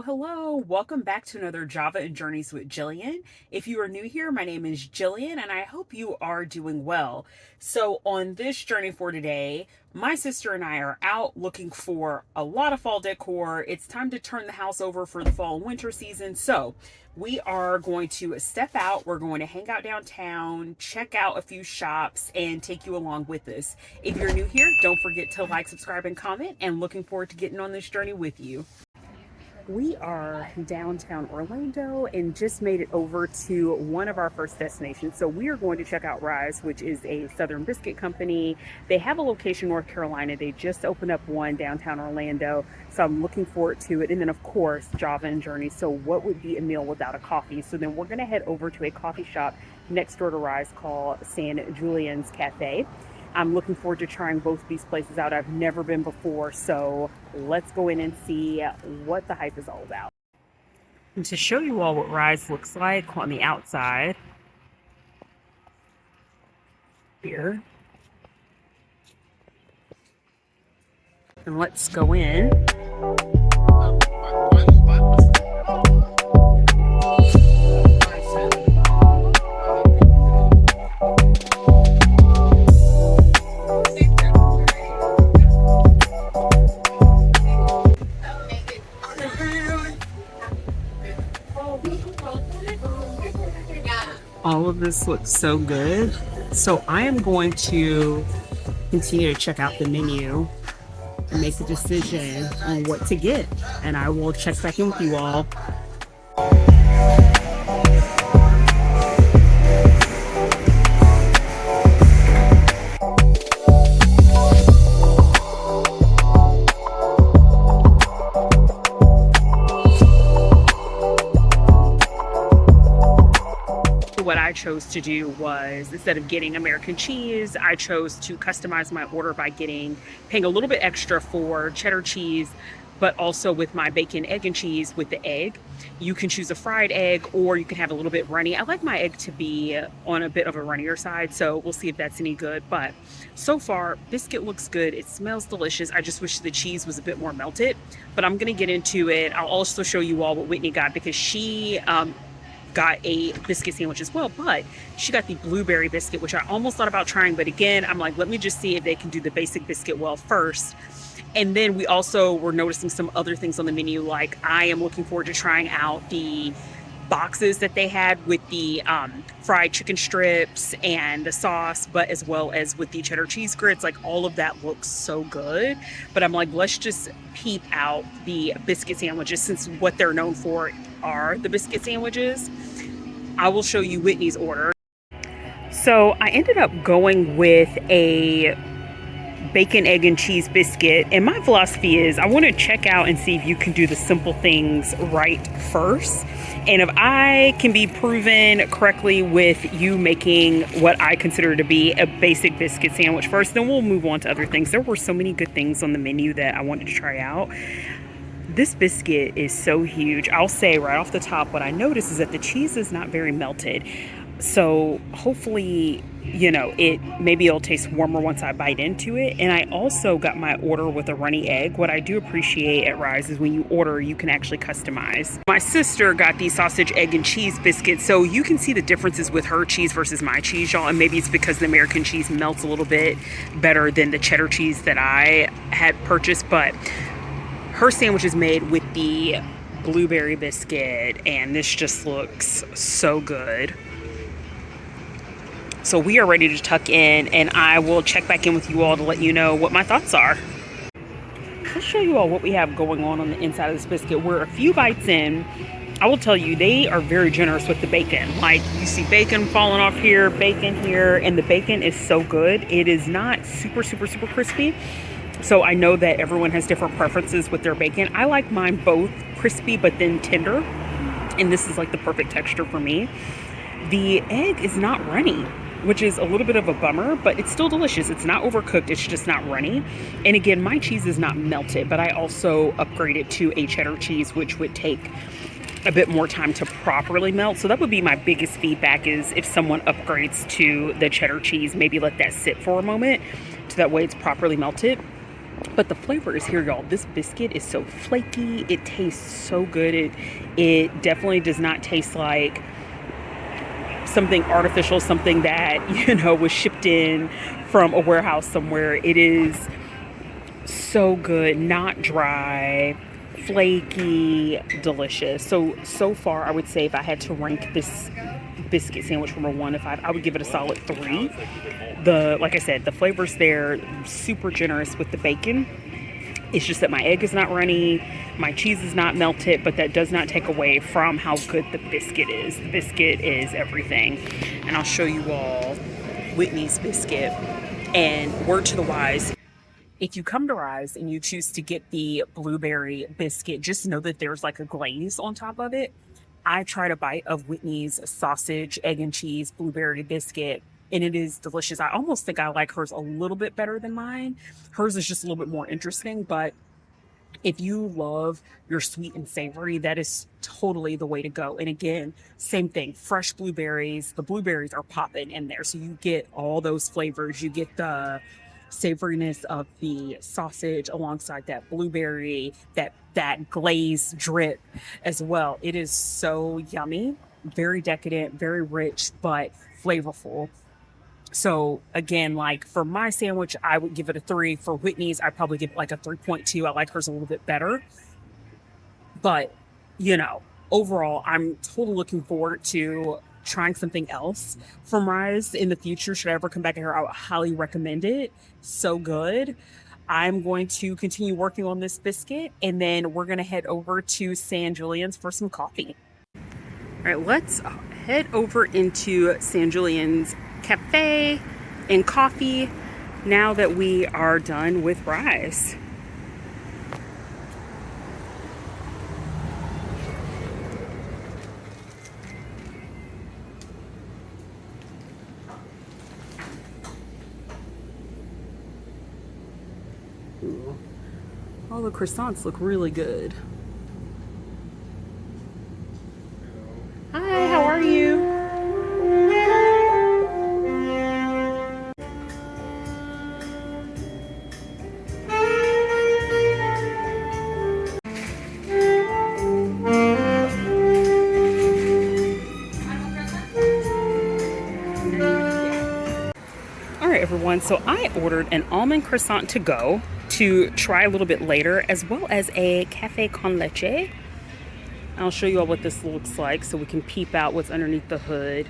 Hello. Welcome back to another Java and Journeys with Jillian. If you are new here, my name is Jillian and I hope you are doing well. So on this journey for today, my sister and I are out looking for a lot of fall decor. It's time to turn the house over for the fall and winter season. So we are going to step out. We're going to hang out downtown, check out a few shops, and take you along with us. If you're new here, don't forget to like, subscribe, and comment, and looking forward to getting on this journey with you. We are downtown Orlando and just made it over to one of our first destinations. So we are going to check out Rise, which is a Southern biscuit company. They have a location in North Carolina. They just opened up one downtown Orlando. So I'm looking forward to it. And then of course, Java and Journeys. So what would be a meal without a coffee? So then we're going to head over to a coffee shop next door to Rise called San Julian's Cafe. I'm looking forward to trying both these places out. I've never been before, so let's go in and see what the hype is all about. And to show you all what Rise looks like on the outside, here. And let's go in. All of this looks so good. So I am going to continue to check out the menu and make a decision on what to get. And I will check back in with you all. What I chose to do was, instead of getting American cheese, I chose to customize my order by paying a little bit extra for cheddar cheese, but also with my bacon, egg, and cheese with the egg. You can choose a fried egg or you can have a little bit runny. I like my egg to be on a bit of a runnier side, so we'll see if that's any good. But so far, biscuit looks good. It smells delicious. I just wish the cheese was a bit more melted, but I'm gonna get into it. I'll also show you all what Whitney got because she got a biscuit sandwich as well, but she got the blueberry biscuit, which I almost thought about trying, but again, I'm like, let me just see if they can do the basic biscuit well first. And then we also were noticing some other things on the menu, like I am looking forward to trying out the boxes that they had with the fried chicken strips and the sauce, but as well as with the cheddar cheese grits. Like all of that looks so good, but I'm like, let's just peep out the biscuit sandwiches since what they're known for are the biscuit sandwiches. I will show you Whitney's order. So I ended up going with a bacon, egg, and cheese biscuit. And my philosophy is I want to check out and see if you can do the simple things right first. And if I can be proven correctly with you making what I consider to be a basic biscuit sandwich first, then we'll move on to other things. There were so many good things on the menu that I wanted to try out. This biscuit is so huge. I'll say right off the top, what I noticed is that the cheese is not very melted. So hopefully, maybe it'll taste warmer once I bite into it. And I also got my order with a runny egg. What I do appreciate at Rise is when you order, you can actually customize. My sister got the sausage, egg, and cheese biscuit. So you can see the differences with her cheese versus my cheese, y'all. And maybe it's because the American cheese melts a little bit better than the cheddar cheese that I had purchased. But her sandwich is made with the blueberry biscuit, and this just looks so good. So we are ready to tuck in, and I will check back in with you all to let you know what my thoughts are. Let's show you all what we have going on the inside of this biscuit. We're a few bites in. I will tell you, they are very generous with the bacon. Like, you see bacon falling off here, bacon here, and the bacon is so good. It is not super, super, super crispy. So I know that everyone has different preferences with their bacon. I like mine both crispy but then tender, and this is like the perfect texture for me. The egg is not runny, which is a little bit of a bummer, but it's still delicious. It's not overcooked, it's just not runny. And again, my cheese is not melted, but I also upgraded to a cheddar cheese, which would take a bit more time to properly melt. So that would be my biggest feedback, is if someone upgrades to the cheddar cheese, maybe let that sit for a moment so that way it's properly melted. But the flavor is here, y'all. This biscuit is so flaky. It tastes so good. It definitely does not taste like something artificial, something that, was shipped in from a warehouse somewhere. It is so good, not dry, flaky, delicious. So far, I would say if I had to rank this biscuit sandwich from a 1 to 5, I would give it a solid 3. Like I said, the flavor's there, super generous with the bacon. It's just that my egg is not runny, my cheese is not melted, but that does not take away from how good the biscuit is. The biscuit is everything. And I'll show you all Whitney's biscuit. And word to the wise, if you come to Rise and you choose to get the blueberry biscuit, just know that there's like a glaze on top of it. I tried a bite of Whitney's sausage, egg and cheese, blueberry biscuit, and it is delicious. I almost think I like hers a little bit better than mine. Hers is just a little bit more interesting, but if you love your sweet and savory, that is totally the way to go. And again, same thing, fresh blueberries. The blueberries are popping in there. So you get all those flavors. You get the savoriness of the sausage alongside that blueberry, that glazed drip as well. It is so yummy, very decadent, very rich, but flavorful. So again, like for my sandwich, I would give it a 3. For Whitney's, I'd probably give it like a 3.2. I like hers a little bit better. But, overall, I'm totally looking forward to trying something else from Rise in the future. Should I ever come back here, I would highly recommend it. So good. I'm going to continue working on this biscuit, and then we're going to head over to San Julian's for some coffee. All right, let's head over into San Julian's cafe and coffee now that we are done with Rise. Ooh. All the croissants look really good. Hi, how are you? Everyone, so I ordered an almond croissant to go to try a little bit later, as well as a cafe con leche. I'll show you all what this looks like so we can peep out what's underneath the hood.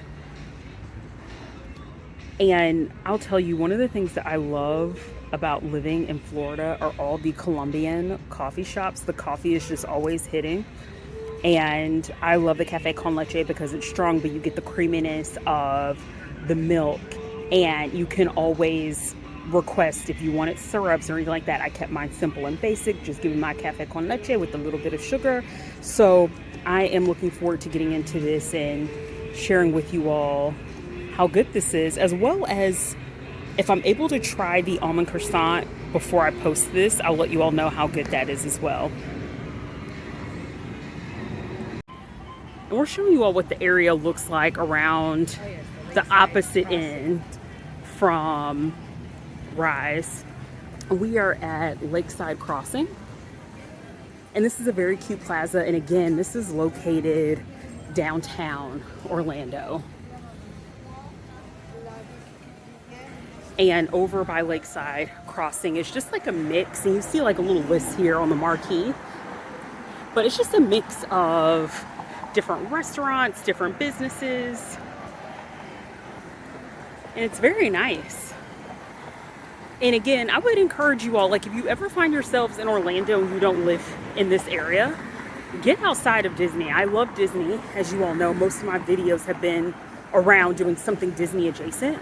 And I'll tell you, one of the things that I love about living in Florida are all the Colombian coffee shops. The coffee is just always hitting. And I love the cafe con leche because it's strong, but you get the creaminess of the milk. And you can always request if you wanted syrups or anything like that. I kept mine simple and basic, just giving my cafe con leche with a little bit of sugar. So I am looking forward to getting into this and sharing with you all how good this is, as well as if I'm able to try the almond croissant before I post this, I'll let you all know how good that is as well. And we're showing you all what the area looks like around the opposite end from Rise. We are at Lakeside Crossing, and this is a very cute plaza, and again, this is located downtown Orlando. And over by Lakeside Crossing is just like a mix, and you see like a little list here on the marquee, but it's just a mix of different restaurants, different businesses, and it's very nice. And again, I would encourage you all, like if you ever find yourselves in Orlando and you don't live in this area, get outside of Disney. I love Disney. As you all know, most of my videos have been around doing something Disney adjacent.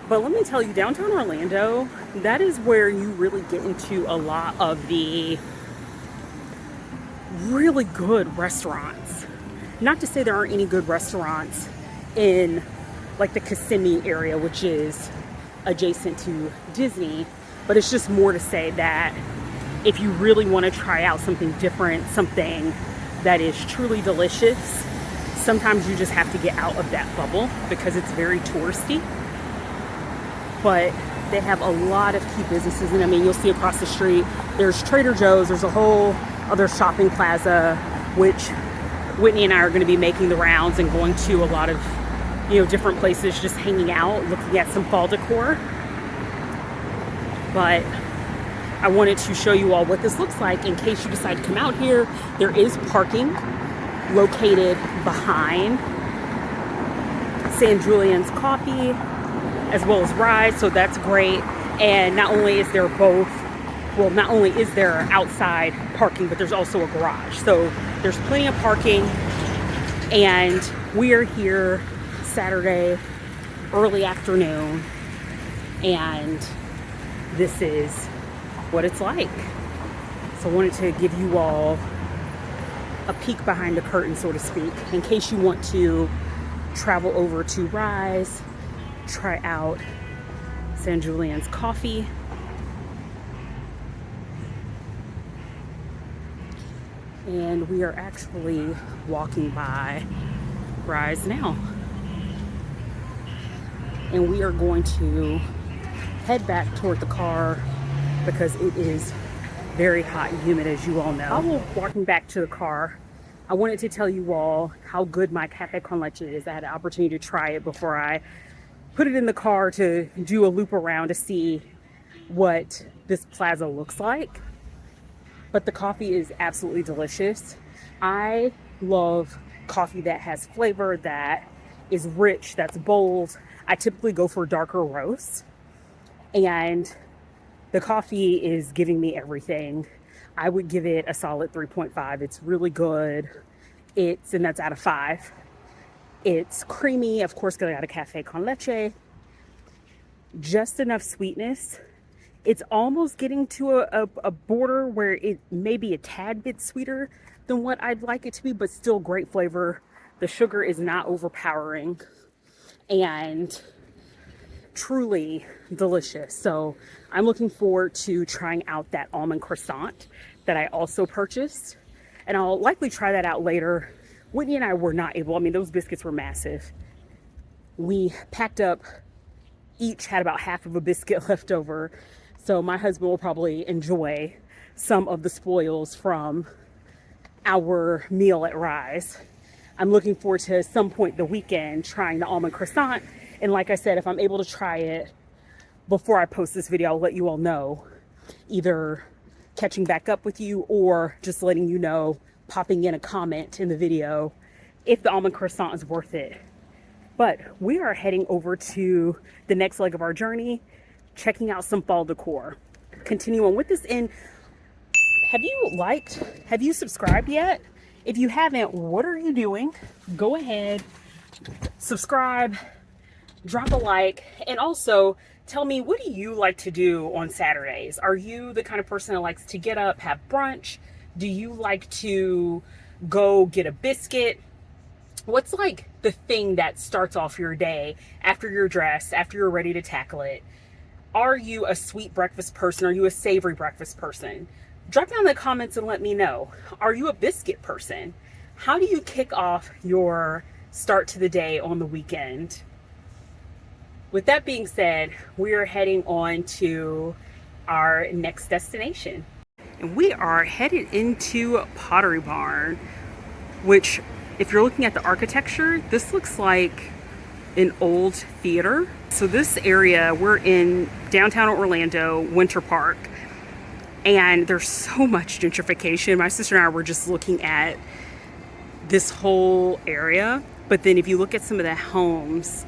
But let me tell you, downtown Orlando, that is where you really get into a lot of the really good restaurants. Not to say there aren't any good restaurants in like the Kissimmee area, which is adjacent to Disney, but it's just more to say that if you really want to try out something different, something that is truly delicious, sometimes you just have to get out of that bubble because it's very touristy. But They have a lot of cute businesses, and I mean, you'll see across the street, there's Trader Joe's, there's a whole other shopping plaza, which Whitney and I are going to be making the rounds and going to a lot of, you know, different places, just hanging out, looking at some fall decor. But I wanted to show you all what this looks like in case you decide to come out here. There is parking located behind San Julian's Coffee, as well as Rise, so that's great. And not only is there outside parking, but there's also a garage. So there's plenty of parking, and we are here Saturday early afternoon, and this is what it's like. So I wanted to give you all a peek behind the curtain, so to speak, in case you want to travel over to Rise, try out San Julian's Coffee. And we are actually walking by Rise now. And we are going to head back toward the car because it is very hot and humid, as you all know. While walking back to the car, I wanted to tell you all how good my cafe con leche is. I had an opportunity to try it before I put it in the car to do a loop around to see what this plaza looks like. But the coffee is absolutely delicious. I love coffee that has flavor, that is rich, that's bold. I typically go for darker roasts, and the coffee is giving me everything. I would give it a solid 3.5. It's really good. And that's out of 5. It's creamy, of course, because I got a cafe con leche. Just enough sweetness. It's almost getting to a border where it may be a tad bit sweeter than what I'd like it to be, but still great flavor. The sugar is not overpowering and truly delicious. So I'm looking forward to trying out that almond croissant that I also purchased, and I'll likely try that out later. Whitney and I were not able, I mean, those biscuits were massive. We packed up, each had about half of a biscuit left over. So my husband will probably enjoy some of the spoils from our meal at Rise. I'm looking forward to some point the weekend trying the almond croissant. And like I said, if I'm able to try it before I post this video, I'll let you all know, either catching back up with you or just letting you know, popping in a comment in the video if the almond croissant is worth it. But we are heading over to the next leg of our journey, checking out some fall decor. Continue on with this. And have you subscribed yet? If you haven't, what are you doing? Go ahead, subscribe, drop a like, and also tell me, what do you like to do on Saturdays? Are you the kind of person that likes to get up, have brunch? Do you like to go get a biscuit? What's like the thing that starts off your day after you're dressed, after you're ready to tackle it? Are you a sweet breakfast person? Are you a savory breakfast person? Drop down in the comments and let me know. Are you a biscuit person? How do you kick off your start to the day on the weekend? With that being said, we are heading on to our next destination. And we are headed into Pottery Barn, which, if you're looking at the architecture, this looks like an old theater. So this area, we're in downtown Orlando, Winter Park, and there's so much gentrification. My sister and I were just looking at this whole area, but then if you look at some of the homes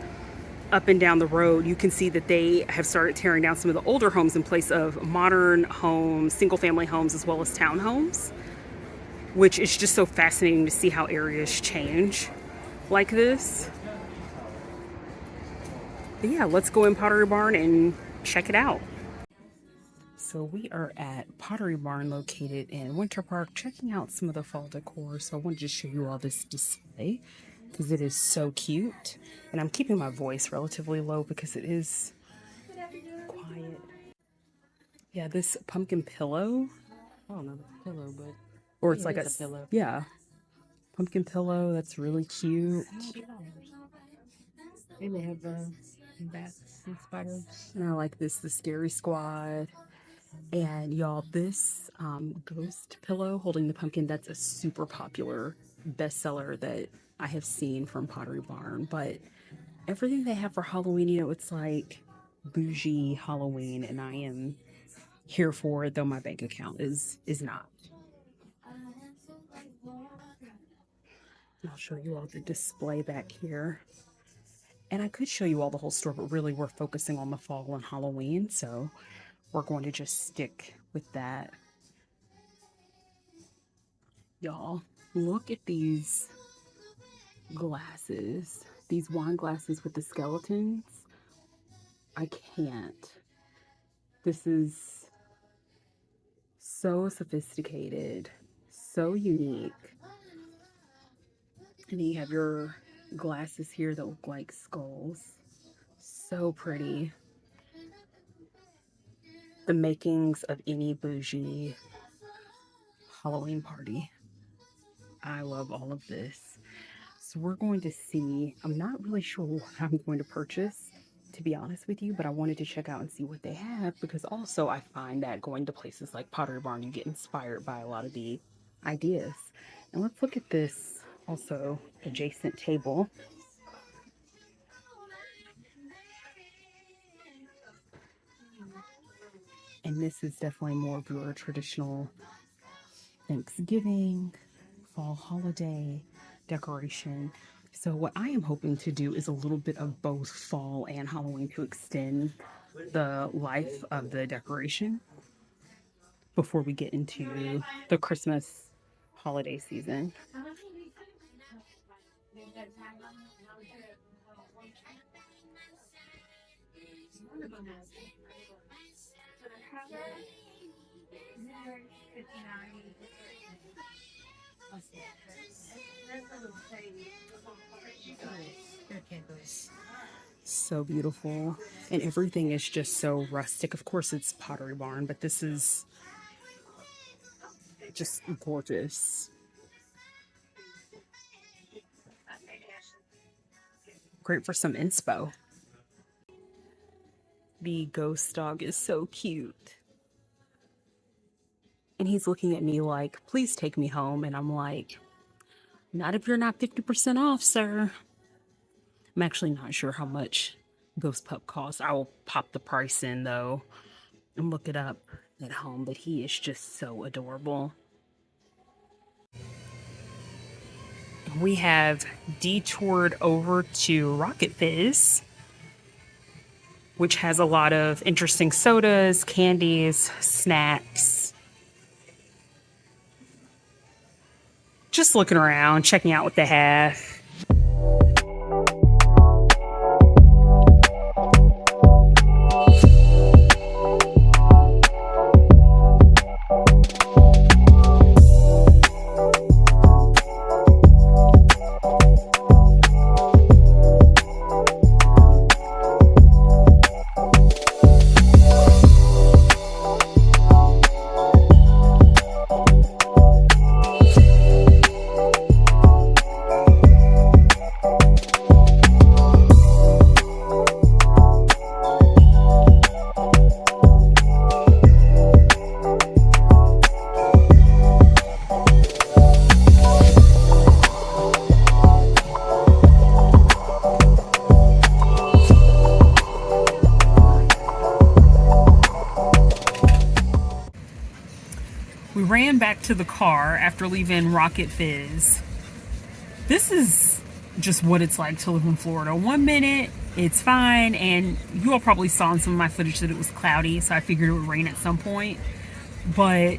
up and down the road, you can see that they have started tearing down some of the older homes in place of modern homes, single family homes, as well as townhomes, which is just so fascinating to see how areas change like this. But yeah, let's go in Pottery Barn and check it out. So we are at Pottery Barn, located in Winter Park, checking out some of the fall decor. So I wanted to show you all this display because it is so cute. And I'm keeping my voice relatively low because it is quiet. Yeah, this pumpkin pillow. I don't know the pillow, but or it's like a pillow. Yeah, pumpkin pillow. That's really cute. And they have Bats and spiders. And I like this, the Scary Squad. And y'all, this ghost pillow holding the pumpkin, that's a super popular bestseller that I have seen from Pottery Barn. But everything they have for Halloween, you know, it's like bougie Halloween, and I am here for it, though my bank account is not. I'll show you all the display back here. And I could show you all the whole store, but really we're focusing on the fall and Halloween, so we're going to just stick with that. Y'all, look at these glasses. These wine glasses with the skeletons. I can't. This is so sophisticated, so unique. And then you have your glasses here that look like skulls. So pretty. The makings of any bougie Halloween party. I love all of this. So we're going to see, I'm not really sure what I'm going to purchase, to be honest with you, but I wanted to check out and see what they have, because also I find that going to places like Pottery Barn, you get inspired by a lot of the ideas. And let's look at this also adjacent table. And this is definitely more of your traditional Thanksgiving, fall holiday decoration. So what I am hoping to do is a little bit of both fall and Halloween to extend the life of the decoration before we get into the Christmas holiday season. So beautiful, and everything is just so rustic. Of course it's Pottery Barn, but this is just gorgeous. Great for some inspo. The ghost dog is so cute. And he's looking at me like, please take me home. And I'm like, not if you're not 50% off, sir. I'm actually not sure how much Ghost Pup costs. I will pop the price in though and look it up at home, but he is just so adorable. We have detoured over to Rocket Fizz, which has a lot of interesting sodas, candies, snacks. Just looking around, checking out what they have. We ran back to the car after leaving Rocket Fizz. This is just what it's like to live in Florida. 1 minute, it's fine, and you all probably saw in some of my footage that it was cloudy, so I figured it would rain at some point. But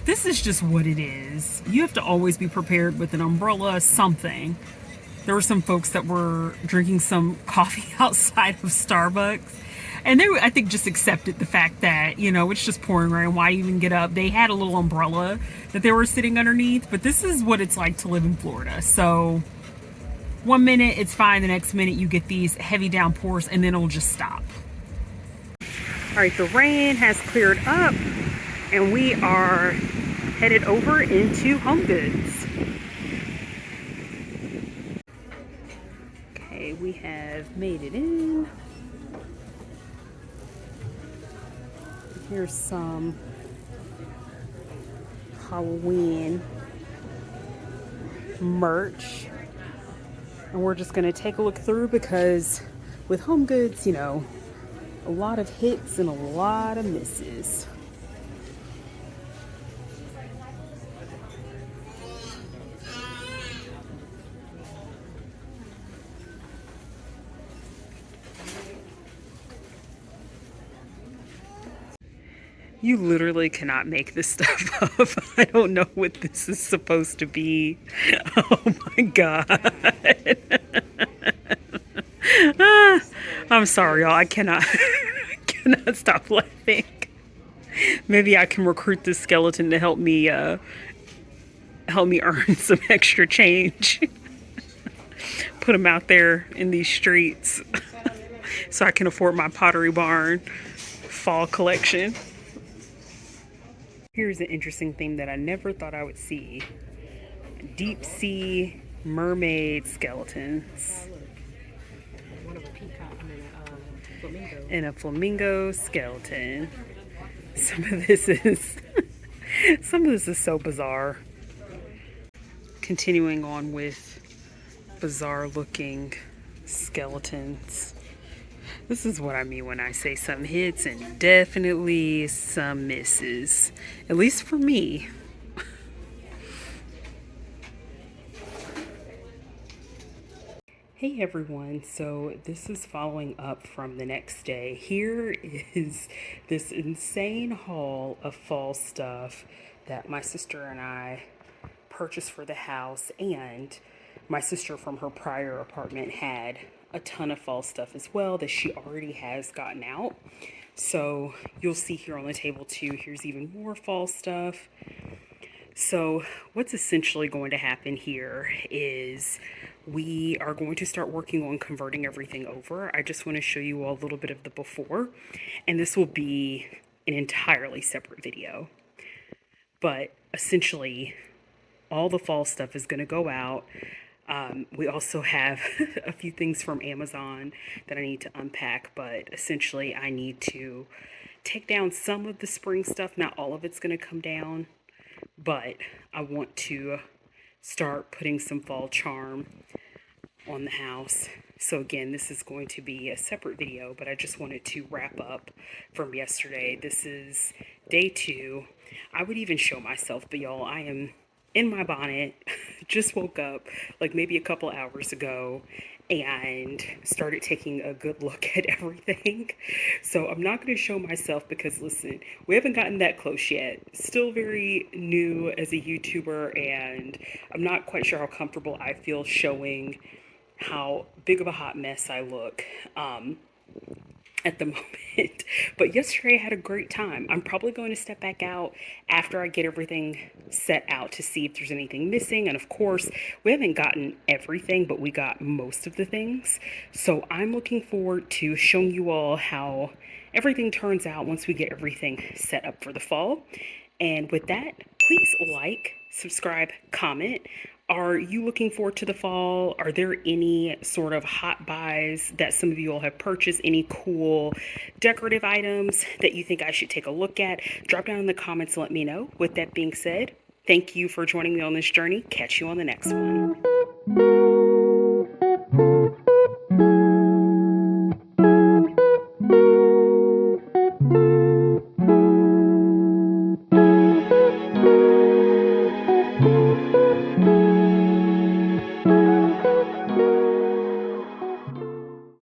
this is just what it is. You have to always be prepared with an umbrella, something. There were some folks that were drinking some coffee outside of Starbucks. And they, I think, just accepted the fact that, you know, it's just pouring rain. Why even get up? They had a little umbrella that they were sitting underneath. But this is what it's like to live in Florida. So 1 minute, it's fine. The next minute, you get these heavy downpours, and then it'll just stop. All right, the rain has cleared up, and we are headed over into Homegoods. Okay, we have made it in. Here's some Halloween merch. And we're just going to take a look through because with Homegoods, you know, a lot of hits and a lot of misses. You literally cannot make this stuff up. I don't know what this is supposed to be. Oh my God. I'm sorry, y'all. I cannot, cannot stop laughing. Maybe I can recruit this skeleton to help me earn some extra change. Put him out there in these streets so I can afford my Pottery Barn fall collection. Here's an interesting thing that I never thought I would see. Deep sea mermaid skeletons. One of a peacock and a flamingo. And a flamingo skeleton. Some of this is so bizarre. Continuing on with bizarre looking skeletons. This is what I mean when I say some hits and definitely some misses. At least for me. Hey everyone, so this is following up from the next day. Here is this insane haul of fall stuff that my sister and I purchased for the house, and my sister from her prior apartment had a ton of fall stuff as well that she already has gotten out. So you'll see here on the table too, here's even more fall stuff. So what's essentially going to happen here is we are going to start working on converting everything over. I just want to show you all a little bit of the before, and this will be an entirely separate video. But essentially, all the fall stuff is going to go out. We also have a few things from Amazon that I need to unpack, but essentially I need to take down some of the spring stuff. Not all of it's going to come down, but I want to start putting some fall charm on the house. So again, this is going to be a separate video, but I just wanted to wrap up from yesterday. This is day 2. I would even show myself, but y'all, I am in my bonnet, just woke up like maybe a couple hours ago and started taking a good look at everything. So I'm not going to show myself because listen, we haven't gotten that close yet. Still very new as a YouTuber, and I'm not quite sure how comfortable I feel showing how big of a hot mess I look at the moment. But yesterday I had a great time. I'm probably going to step back out after I get everything set out to see if there's anything missing. And of course, we haven't gotten everything, but we got most of the things. So I'm looking forward to showing you all how everything turns out once we get everything set up for the fall. And with that, please like, subscribe, comment. Are you looking forward to the fall? Are there any sort of hot buys that some of you all have purchased? Any cool decorative items that you think I should take a look at? Drop down in the comments and let me know. With that being said, thank you for joining me on this journey. Catch you on the next one.